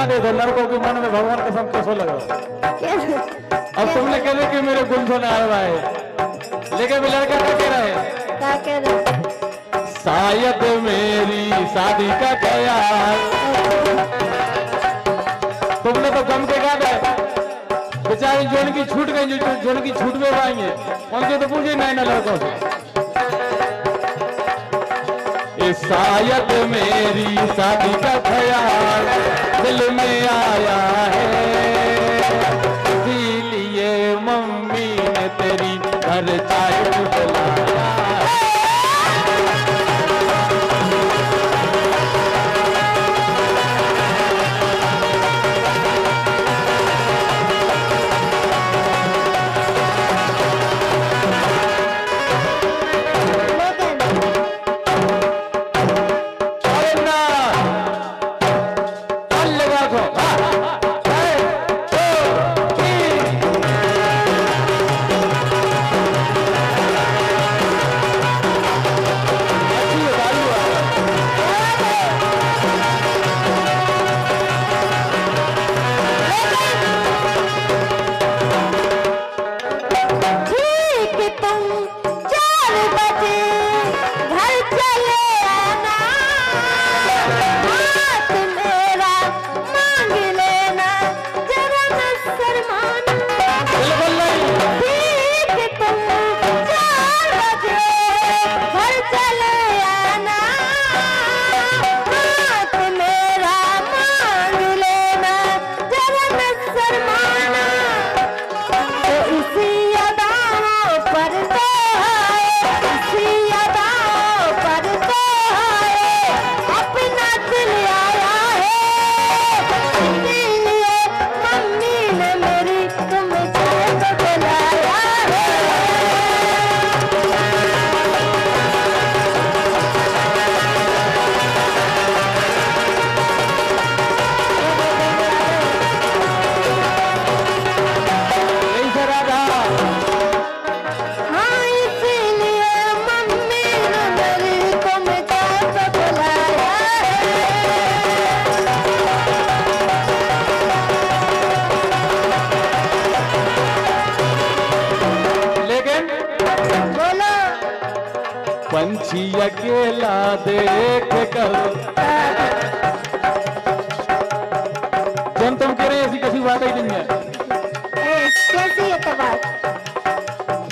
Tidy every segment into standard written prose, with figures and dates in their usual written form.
बता दे दो लड़कों के मन में भगवान कसम कैसो लगा। अब तुमने कह रहे कि मेरे गुलशन आया हुआ है, लेकिन भी लड़का क्या कह रहा है? क्या कह रहे? शायद मेरी शादी का ख्याल। तुमने तो गम के गा दे बेचारी जोन की छूट गई, जोन की छूट में आएंगे उनसे तो पूछे नहीं ना लड़कों से। शायद मेरी शादी का ख्याल दिल में आया है, इसीलिए मम्मी ने तेरी घर चाय बुलाया। पंछी अकेला देख कर जन तुम कह रहे ऐसी कैसी बात ही नहीं है। कैसी है तो बात?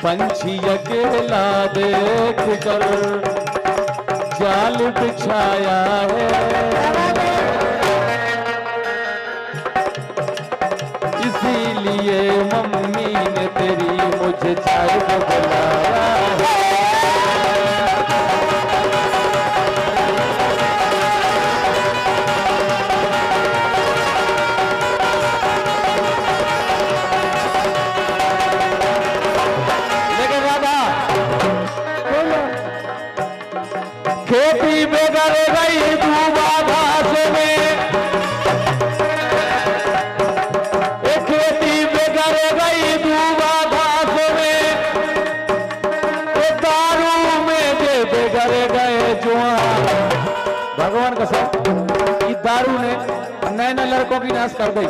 पंछी अकेला देख कर जाल बिछाया है, इसीलिए मम्मी ने तेरी मुझे चाय बुलाया है। खेती बेगर गई डूबा घास में, खेती बेगर गई डूबा घास में, दारू में जे बेगर गए जुआन। भगवान का सब ये दारू ने नए नए लड़कों की नाश कर दी।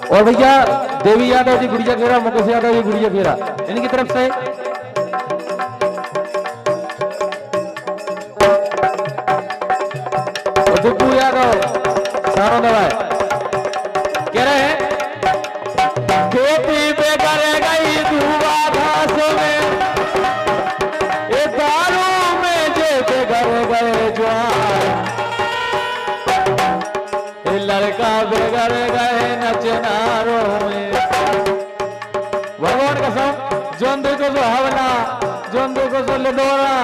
और भैया देवी यादव जी गुड़िया घेरा, मुकेश यादव जी गुड़िया घेरा, इनकी तरफ से और दुब्बू यादव सारों दवाए कह रहे हैं खेती बेगर गई धुआ घास में, ये दारू में जे बेगर गए जवान, ये लड़का बेगर गए नचनारों में। भगवान कसम जोन देखो तो हवला, जोन देखो तो लडोरा,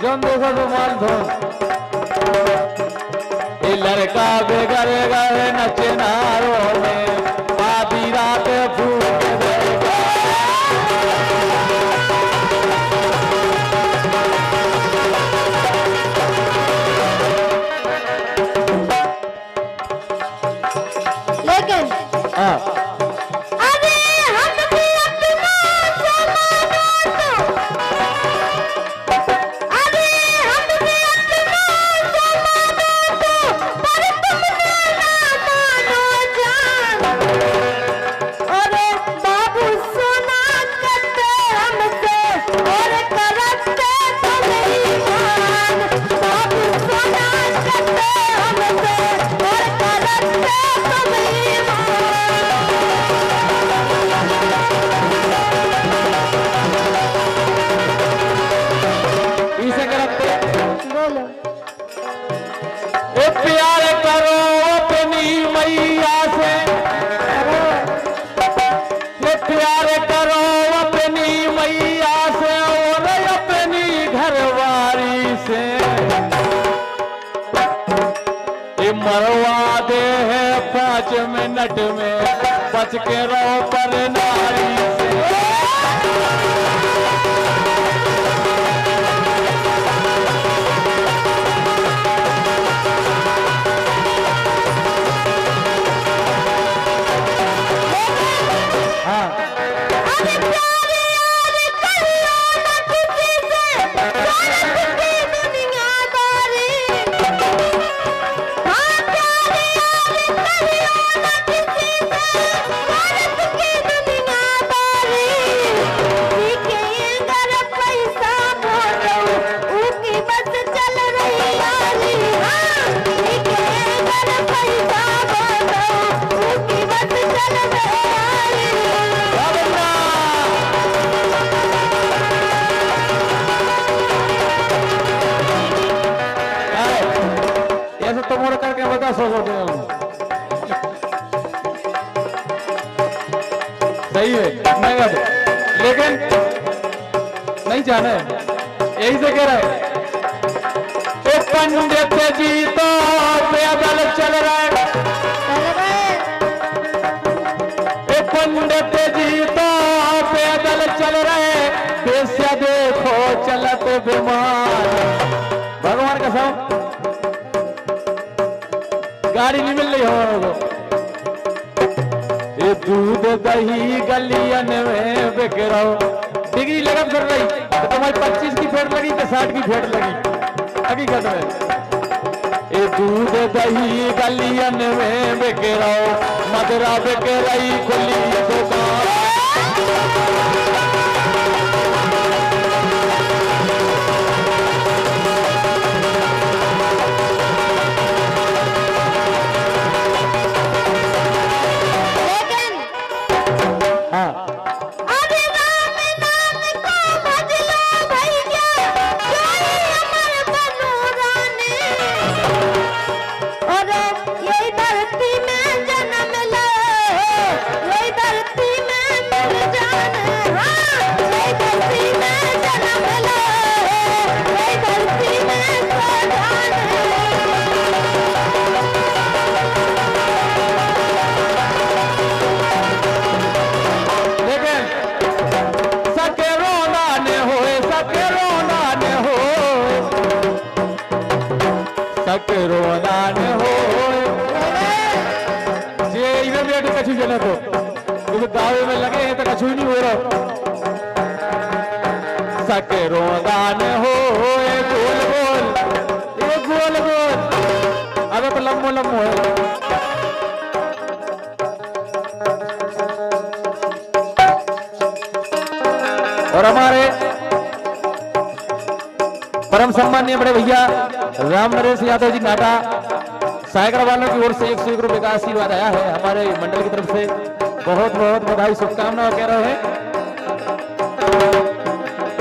जोन देखो तो मालधोन, ये लड़का बेगर गए नचनारों में, आधी रात फूक देगा। लेकिन हाँ अरे घूंघट में बच के रहो पर नारी से। सही है नगद, लेकिन नहीं जाना है, यही से कह रहा है। पंडित जी तो पैदल चल रहे, पंडित जी तो पैदल चल रहे, बेस्या देखो चलत बीमार। भगवान का सम गाड़ी नहीं मिल रही हो, ये दूध दही गलियन में बिक रहो। डिग्री लगन कर रही तो तुम्हारी 25 की फेट लगी कि 60 की फेट लगी, हकीकत में ये दूध दही गलियन में बिक रहो, मदरा बिक रही खुली दुकान। दावे में लगे हैं तो कछु नहीं हो रहा। सकेरो दान हो गोल गोल, ये गोल गोल, अबे तो लम्बो लम्बो है। और हमारे परम सम्मानीय बड़े भैया राम नरेश यादव जी नाटा साइकिल वालों की ओर से 101 रुपए का आशीर्वाद आया है हमारे मंडल की तरफ से। बहुत बहुत बधाई शुभकामनाएं कह रहे हैं।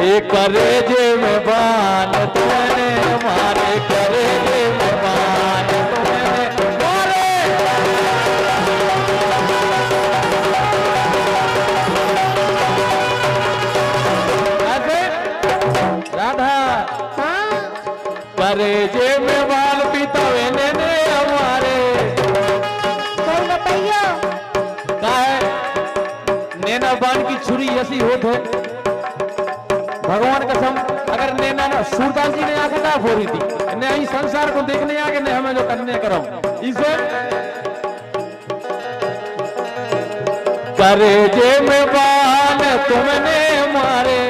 एक करेजे में बान तुमने मारे, करेजे में बान तुमने मारे। ऐसे राधा करेजे में बाल पीता वेने ने हमारे नैना बाण की छुरी ऐसी होत है भगवान कसम। अगर नैना ना सूरदास जी ने आके ना फोड़ी थी, ने ही संसार को देखने आके ने हमें जो करने करम इसे करेजे में बाण तुमने मारे,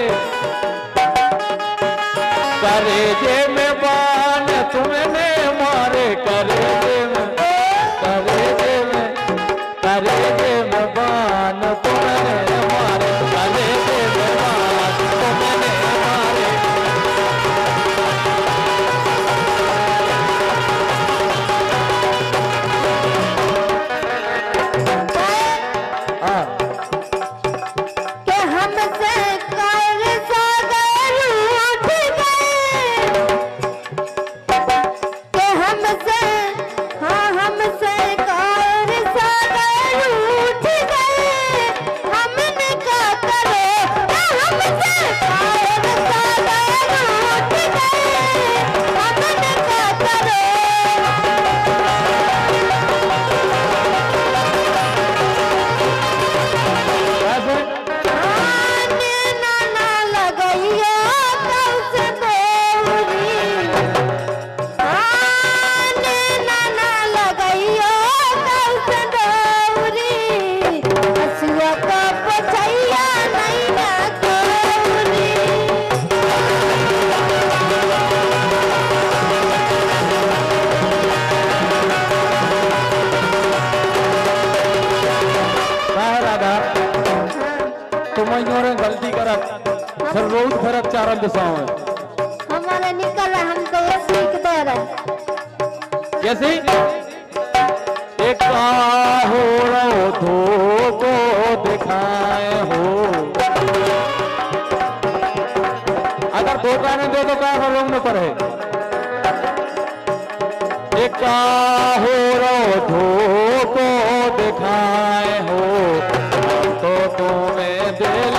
करेजे में बाण तुमने मारे, करेजे में करेजे में करेजे में बाण तुमने मारे, करेजे में बाण तुमने मारे। के हमसे कर सागर उठ गए, के हमसे बहुत फर्क चारों दिशाओं में। हमारे निकल रहा, हम तो ये सीख दे रहे। कैसी एक हो रो को दिखाए हो, अगर धोखा नहीं दे तो क्या करोगे न पर है। एक हो रो को दिखाए हो, तो तुम्हें दिल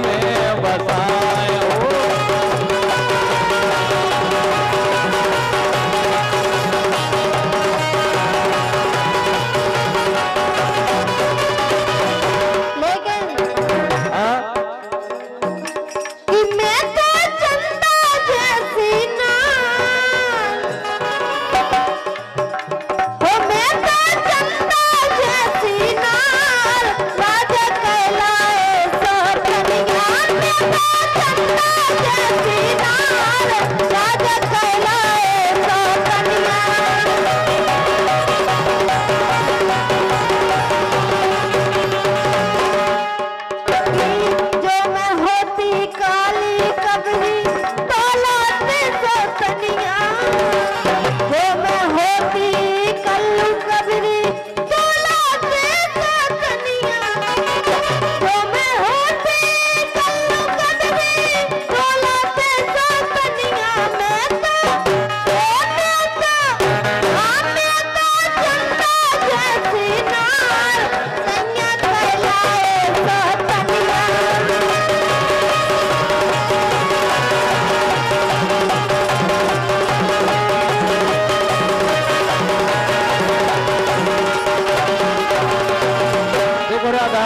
में बसाए हो। लेकिन हाँ? कि मैं तो चंदा जैसी नार, हो मैं तो चंदा जैसी नार, राजा कहलाए सो कन्या। मैं तो चंदा जैसी नार, राजा कहलाए सो कन्या। जो मैं होती काली कबरी तौलाते सो कन्या, जो मैं होती कल्लू कबरी तौलाते सो कन्या, जो मैं होती कल्लू कबरी तौलाते सो कन्या। मैं तो चंदा जैसी नार, कन्या कहलाए सो कन्या। देखो राधा,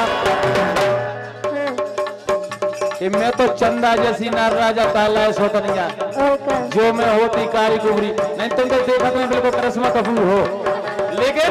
कि मैं तो चंदा जैसी नार, राजा कहलाए सो कन्या। ओके। जो मैं होती काली कुबरी, नहीं तुम तो देखा तुम्हें बिल्कुल करिश्मा कपूर हो, लेकिन